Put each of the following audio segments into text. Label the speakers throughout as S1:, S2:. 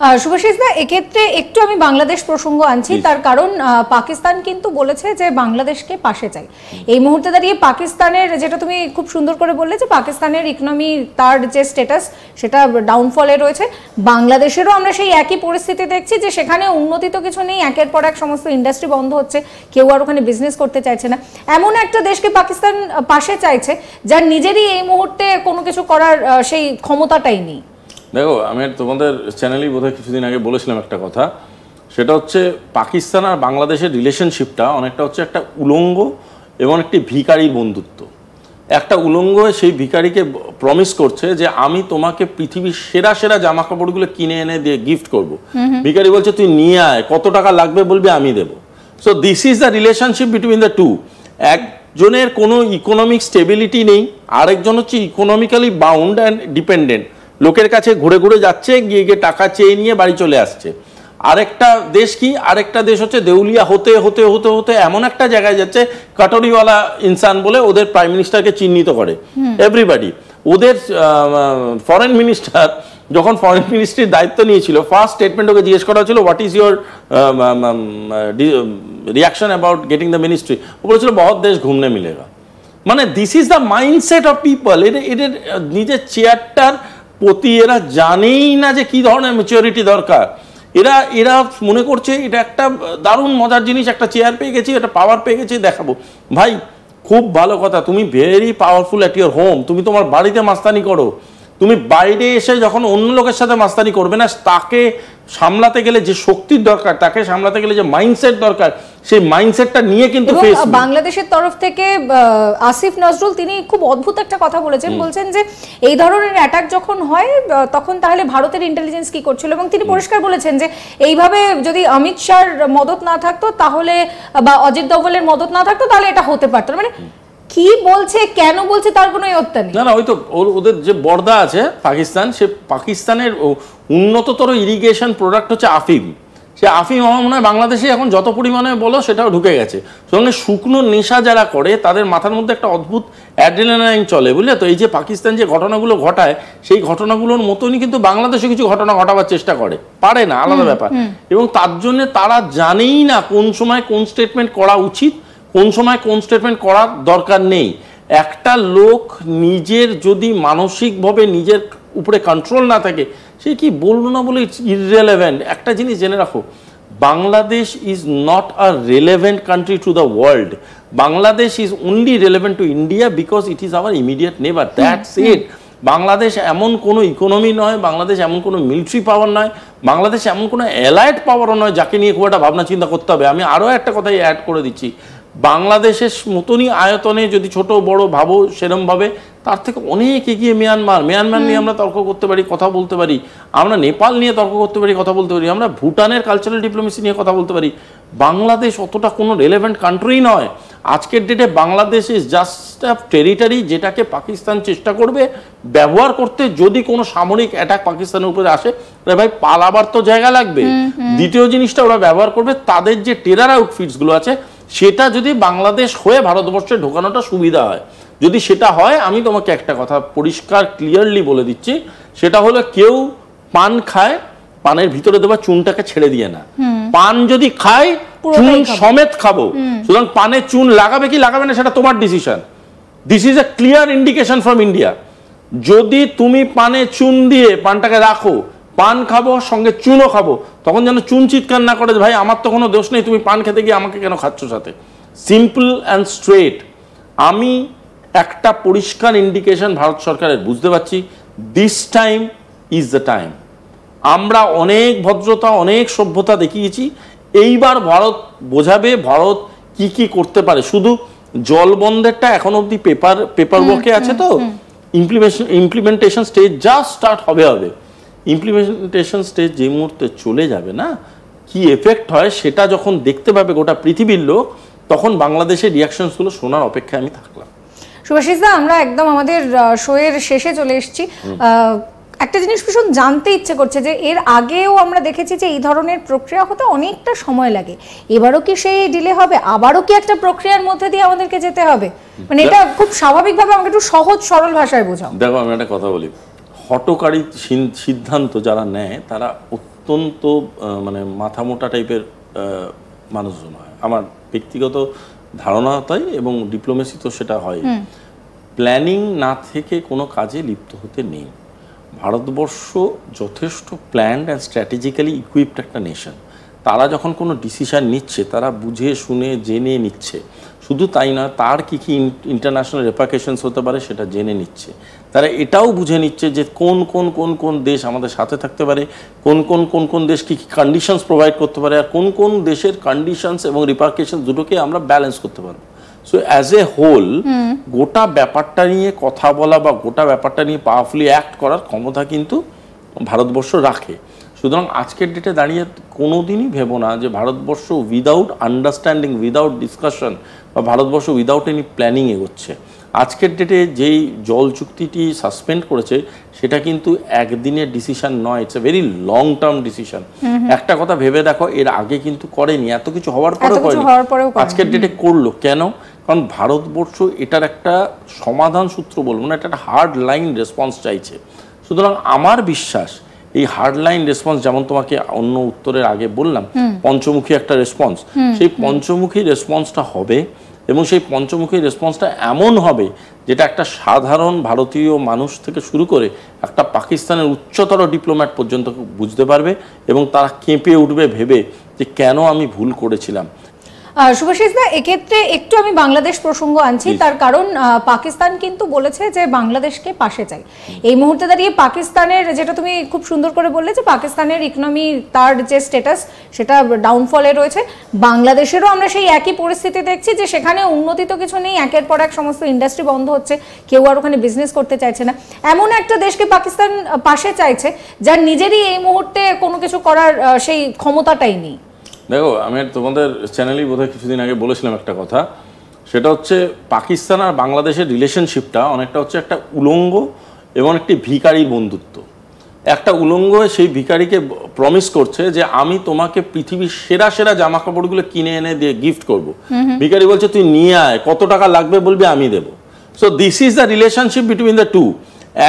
S1: শুভাশিস দা, এক্ষেত্রে একটু আমি বাংলাদেশ প্রসঙ্গ আনছি, তার কারণ পাকিস্তান কিন্তু বলেছে যে বাংলাদেশকে পাশে চাই। এই মুহূর্তে দাঁড়িয়ে পাকিস্তানের, যেটা তুমি খুব সুন্দর করে বললে, যে পাকিস্তানের ইকোনমি, তার যে স্ট্যাটাস সেটা ডাউনফলে রয়েছে। বাংলাদেশেরও আমরা সেই একই পরিস্থিতি দেখছি, যে সেখানে উন্নতি তো কিছু নেই, একের পর এক সমস্ত ইন্ডাস্ট্রি বন্ধ হচ্ছে, কেউ আর ওখানে বিজনেস করতে চাইছে না। এমন একটা দেশকে পাকিস্তান পাশে চাইছে যার নিজেরই এই মুহূর্তে কোনো কিছু করার সেই ক্ষমতাটাই নেই।
S2: দেখো, আমি তোমাদের চ্যানেলেই বোধহয় কিছুদিন আগে বলেছিলাম একটা কথা, সেটা হচ্ছে পাকিস্তান আর বাংলাদেশের রিলেশনশিপটা অনেকটা হচ্ছে একটা উলঙ্গ এবং একটি ভিখারির বন্ধুত্ব। একটা উলঙ্গ সেই ভিখারিকে প্রমিস করছে যে আমি তোমাকে পৃথিবীর সেরা সেরা জামা কাপড়গুলো কিনে এনে দিয়ে গিফট করব। ভিখারি বলছে তুই নিয়ে আয়, কত টাকা লাগবে বলবি আমি দেবো। So this is the relationship between the two. একজনের কোনো ইকোনমিক স্টেবিলিটি নেই, আরেকজন হচ্ছে ইকোনমিক্যালি বাউন্ড অ্যান্ড ডিপেন্ডেন্ট, লোকের কাছে ঘুরে ঘুরে যাচ্ছে, গিয়ে গিয়ে টাকা চেয়ে নিয়ে বাড়ি চলে আসছে। আরেকটা দেশ কি, আরেকটা দেশ হচ্ছে দেউলিয়া হতে হতে হতে হতে এমন একটা জায়গায় যাচ্ছে, কাটরিওয়ালা ইনসান বলে ওদের প্রাইম মিনিস্টারকে চিহ্নিত করে এভরিবাডি। ওদের ফরেন মিনিস্টার যখন ফরেন মিনিস্ট্রির দায়িত্ব নিয়েছিল, ফার্স্ট স্টেটমেন্ট ওকে জিজ্ঞেস করা হচ্ছিল what is your reaction about getting the ministry, ও বলেছিল বহুত দেশ ঘুমনে মিলেগা। মানে this is the mindset of people. এদের নিজের চেয়ারটার প্রতি এরা জানেই না যে কি ধরনের ম্যাচুরিটি দরকার। এরা মনে করছে এটা একটা দারুণ মজার জিনিস, একটা চেয়ার পেয়ে গেছি, একটা পাওয়ার পেয়ে গেছি, দেখাবো। ভাই খুব ভালো কথা, তুমি very powerful at your home, তুমি তোমার বাড়িতে মাস্তানি করো, তুমি বাইরে এসে যখন অন্য লোকের সাথে মাস্তানি করবে না, তাকে সামলাতে গেলে যে শক্তির দরকার, তাকে সামলাতে গেলে যে মাইন্ডসেট দরকার, সেই মাইন্ডসেটটা নিয়ে কিন্তু
S1: বাংলাদেশের তরফ থেকে আসিফ নজরুল তিনি খুব অদ্ভুত একটা কথা বলেছেন, বলছেন যে এই ধরনের অ্যাটাক যখন হয় তখন তাহলে ভারতের ইন্টেলিজেন্স কি করছিল, এবং তিনি পরিষ্কার বলেছেন যে এইভাবে যদি অমিত শাহর মদত না থাকতো তাহলে, বা অজিত দোভালের মদত না থাকতো তাহলে এটা হতে পারতো। মানে কি বলছে, কেন বলছে, তার কোনো অর্থ নেই।
S2: না, ওই তো ওদের যে বর্দা আছে পাকিস্তান, সে পাকিস্তানের উন্নততর ইরিগেশন প্রোডাক্ট হচ্ছে আফিম। সে আফিম আমার মনে হয় বাংলাদেশে এখন যত পরিমাণে বলো সেটাও ঢুকে গেছে। সঙ্গে শুকনো নেশা যারা করে তাদের মাথার মধ্যে একটা অদ্ভুত অ্যাড্রিনালাইন চলে, বুঝলে তো। এই যে পাকিস্তান যে ঘটনাগুলো ঘটায়, সেই ঘটনাগুলোর মতনই কিন্তু বাংলাদেশে কিছু ঘটনা ঘটাবার চেষ্টা করে, পারে না, আলাদা ব্যাপার। এবং তার জন্য তারা জানেই না কোন সময় কোন স্টেটমেন্ট করা উচিত, কোন সময় কোন স্টেটমেন্ট করার দরকার নেই। একটা লোক নিজের যদি মানসিকভাবে নিজের উপরে কন্ট্রোল না থাকে, সে কি বললো না বলে ইটস ইররেলেভেন্ট। একটা জিনিস জেনে রাখো, Bangladesh is not a relevant country to the world. Bangladesh is only relevant to India because it is our immediate নেবার, দ্যাটস ইট। বাংলাদেশ এমন কোনো ইকোনমি নয়, বাংলাদেশ এমন কোনো মিলিটারি পাওয়ার নয়, বাংলাদেশ এমন কোনো অ্যালাইড পাওয়ারও নয় যাকে নিয়ে খুব একটা ভাবনা চিন্তা করতে হবে। আমি আরও একটা কথাই অ্যাড করে দিচ্ছি, বাংলাদেশের মতনই আয়তনে যদি ছোট বড় ভাবো সেরমভাবে, তার থেকে অনেক এগিয়ে মিয়ানমার নিয়ে আমরা তর্ক করতে পারি, কথা বলতে পারি। আমরা নেপাল নিয়ে তর্ক করতে পারি, কথা বলতে পারি। আমরা ভুটানের কালচারাল ডিপ্লোমেসি নিয়ে কথা বলতে পারি। বাংলাদেশ অতটা কোনো রেলেভেন্ট কান্ট্রি নয়। আজকের ডেটে Bangladesh is just a territory, যেটাকে পাকিস্তান চেষ্টা করবে ব্যবহার করতে যদি কোনো সামরিক অ্যাটাক পাকিস্তানের উপরে আসে। ভাই পালাবার তো জায়গা লাগবে। দ্বিতীয় জিনিসটা ওরা ব্যবহার করবে তাদের যে টেরার আউটফিটসগুলো আছে, সেটা যদি বাংলাদেশ হয়ে ভারতবর্ষে ঢোকানোটা সুবিধা হয়। যদি সেটা হয়, আমি তোমাকে একটা কথা পরিষ্কার ক্লিয়ারলি বলে দিচ্ছি, সেটা হলো কেউ পান খায়, পানের ভিতরে দেওয়া চুনটাকে ছেড়ে দিয়ে না। পান যদি খায় চুন সমেত খাবো। সুতরাং পানে চুন লাগাবে কি লাগাবে না সেটা তোমার decision. This is a clear indication from India. যদি তুমি পানে চুন দিয়ে পানটাকে রাখো, পান খাবো সঙ্গে চুনও খাবো, তখন যেন চুন চিৎকার না করে ভাই আমার তো কোনো দোষ নেই, তুমি পান খেতে গিয়ে আমাকে কেন খাচ্ছ সাথে। Simple and straight. আমি একটা পরিষ্কার ইন্ডিকেশন ভারত সরকারের বুঝতে পারছি, this time is the time. আমরা অনেক ভদ্রতা, অনেক সভ্যতা দেখিয়েছি, এইবার ভারত বোঝাবে ভারত কি কি করতে পারে। শুধু জলবন্ধেরটা এখন অব্দি পেপার ওয়ার্কে আছে, তো ইমপ্লিমেন্টেশন স্টেজ জাস্ট স্টার্ট হবে। ইমপ্লিমেন্টেশন স্টেজ যে মুহূর্তে চলে যাবে না, কি এফেক্ট হয় সেটা যখন দেখতে পাবে গোটা পৃথিবীর লোক, তখন বাংলাদেশের রিয়াকশনসগুলো শোনার অপেক্ষায় আমি থাকলাম।
S1: শুভাশিস দা, আমরা একদম আমাদের শোয়ের শেষে চলে এসেছি। একটা জিনিস ভীষণ জানতে ইচ্ছে করছে যে এর আগেও আমরা দেখেছি যে এই ধরনের প্রক্রিয়া হতে অনেকটা সময় লাগে, এবারও কি সেই ডিলে হবে? আবারও কি একটা প্রক্রিয়ার মধ্যে দিয়ে আমাদেরকে যেতে হবে? মানে এটা খুব স্বাভাবিকভাবে আমাকে একটু সহজ সরল ভাষায় বোঝাও।
S2: দেখো, আমি একটা কথা বলি, হঠকারী সিদ্ধান্ত যারা নেয় তারা অত্যন্ত মানে মাথা মোটা টাইপের মানুষজন হয়, আমার ব্যক্তিগত ধারণা তাই, এবং ডিপ্লোমেসি তো সেটা হয়। প্ল্যানিং না থেকে কোনো কাজে লিপ্ত হতে নেই। ভারতবর্ষ যথেষ্ট প্ল্যান্ড অ্যান্ড স্ট্র্যাটেজিক্যালি ইকুইপড একটা নেশন। তারা যখন কোনো ডিসিশান নিচ্ছে তারা বুঝে শুনে জেনে নিচ্ছে, শুধু তাই না, তার কী কী ইন্টারন্যাশনাল রেপারকেশনস হতে পারে সেটা জেনে নিচ্ছে। তারা এটাও বুঝে নিচ্ছে যে কোন কোন কোন কোন দেশ আমাদের সাথে থাকতে পারে, কোন কোন কোন কোন দেশ কী কী কন্ডিশনস প্রোভাইড করতে পারে, আর কোন কোন দেশের কন্ডিশনস এবং রিপারকেশনস দুটোকে আমরা ব্যালেন্স করতে পারবো। সো অ্যাজ এ হোল গোটা ব্যাপারটা নিয়ে কথা বলা বা গোটা ব্যাপারটা নিয়ে পাওয়ারফুলি অ্যাক্ট করার ক্ষমতা কিন্তু ভারতবর্ষ রাখে। সুতরাং আজকের ডেটে দাঁড়িয়ে কোনো দিনই ভেবো না যে Bharatvarsha without understanding, without discussion বা ভারতবর্ষ উইদাউট এনি প্ল্যানিং এগোচ্ছে। আজকের ডেটে যেই জল চুক্তিটি সাসপেন্ড করেছে সেটা কিন্তু একদিনের ডিসিশন নয়, it's a very long term decision. একটা কথা ভেবে দেখো, এর আগে কিন্তু করেনি, এত কিছু হওয়ার পরেও করেনি, আজকের ডেটে করলো কেন? কারণ ভারতবর্ষ এটার একটা সমাধান সূত্র বলবো না, এটা একটা হার্ড লাইন রেসপন্স চাইছে। সুতরাং আমার বিশ্বাস এই হার্ড লাইন রেসপন্স, যেমন তোমাকে অন্য উত্তরের আগে বললাম পঞ্চমুখী একটা রেসপন্স, সেই পঞ্চমুখী রেসপন্সটা হবে, এবং সেই পঞ্চমুখী রেসপন্সটা এমন হবে যেটা একটা সাধারণ ভারতীয় মানুষ থেকে শুরু করে একটা পাকিস্তানের উচ্চতর ডিপ্লোম্যাট পর্যন্ত বুঝতে পারবে, এবং তারা কেঁপে উঠবে ভেবে যে কেন আমি ভুল করেছিলাম।
S1: শুভাশিস দা, এক্ষেত্রে একটু আমি বাংলাদেশ প্রসঙ্গ আনছি, তার কারণ পাকিস্তান কিন্তু বলেছে যে বাংলাদেশকে পাশে চাই। এই মুহূর্তে দাঁড়িয়ে পাকিস্তানের, যেটা তুমি খুব সুন্দর করে বললে, যে পাকিস্তানের ইকোনমি, তার যে স্ট্যাটাস সেটা ডাউনফলে রয়েছে। বাংলাদেশেরও আমরা সেই একই পরিস্থিতি দেখছি যে সেখানে উন্নতি তো কিছু নেই, একের পর এক সমস্ত ইন্ডাস্ট্রি বন্ধ হচ্ছে, কেউ আর ওখানে বিজনেস করতে চাইছে না। এমন একটা দেশকে পাকিস্তান পাশে চাইছে যার নিজেরই এই মুহূর্তে কোনো কিছু করার সেই ক্ষমতাটাই নেই।
S2: দেখো, আমি তোমাদের চ্যানেলেই বোধহয় কিছুদিন আগে বলেছিলাম একটা কথা, সেটা হচ্ছে পাকিস্তান আর বাংলাদেশের রিলেশনশিপটা অনেকটা হচ্ছে একটা উলঙ্গ এবং একটি ভিখারির বন্ধুত্ব। একটা উলঙ্গ সেই ভিখারিকে প্রমিস করছে যে আমি তোমাকে পৃথিবীর সেরা সেরা জামা কাপড়গুলো কিনে এনে দিয়ে গিফট করব। ভিখারি বলছে তুই নিয়ে আয়, কত টাকা লাগবে বলবি আমি দেবো। So this is the relationship between the two.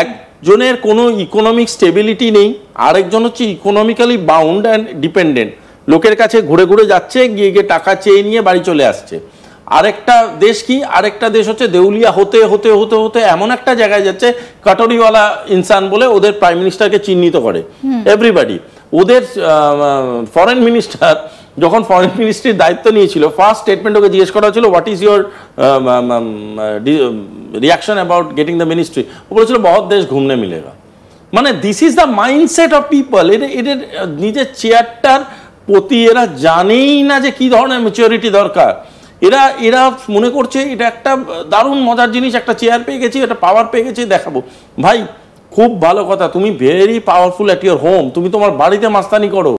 S2: একজনের কোনো ইকোনমিক স্টেবিলিটি নেই, আরেকজন হচ্ছে ইকোনমিক্যালি বাউন্ড অ্যান্ড ডিপেন্ডেন্ট, লোকের কাছে ঘুরে ঘুরে যাচ্ছে, গিয়ে গিয়ে টাকা চেয়ে নিয়ে বাড়ি চলে আসছে। আরেকটা দেশ কি, আরেকটা দেশ হচ্ছে দেউলিয়া হতে হতে হতে হতে এমন একটা জায়গায় যাচ্ছে, কাটরিওয়ালা ইনসান বলে ওদের প্রাইম মিনিস্টারকে চিহ্নিত করে এভরিবাডি। ওদের ফরেন মিনিস্টার যখন ফরেন মিনিস্ট্রির দায়িত্ব নিয়েছিল, ফার্স্ট স্টেটমেন্ট ওকে জিজ্ঞেস করা হয়েছিল what is your reaction about getting the ministry, ও বলেছিল বহুত দেশ ঘুমনে মিলেগা। মানে this is the mindset of people. এদের নিজের চেয়ারটার প্রতি এরা জানেই না যে কি ধরনের ম্যাচুরিটি দরকার। এরা মনে করছে এটা একটা দারুণ মজার জিনিস, একটা চেয়ার পেয়ে গেছি, একটা পাওয়ার পেয়ে গেছি, দেখাবো। ভাই খুব ভালো কথা, তুমি very powerful at your home, তুমি তোমার বাড়িতে মাস্তানি করো,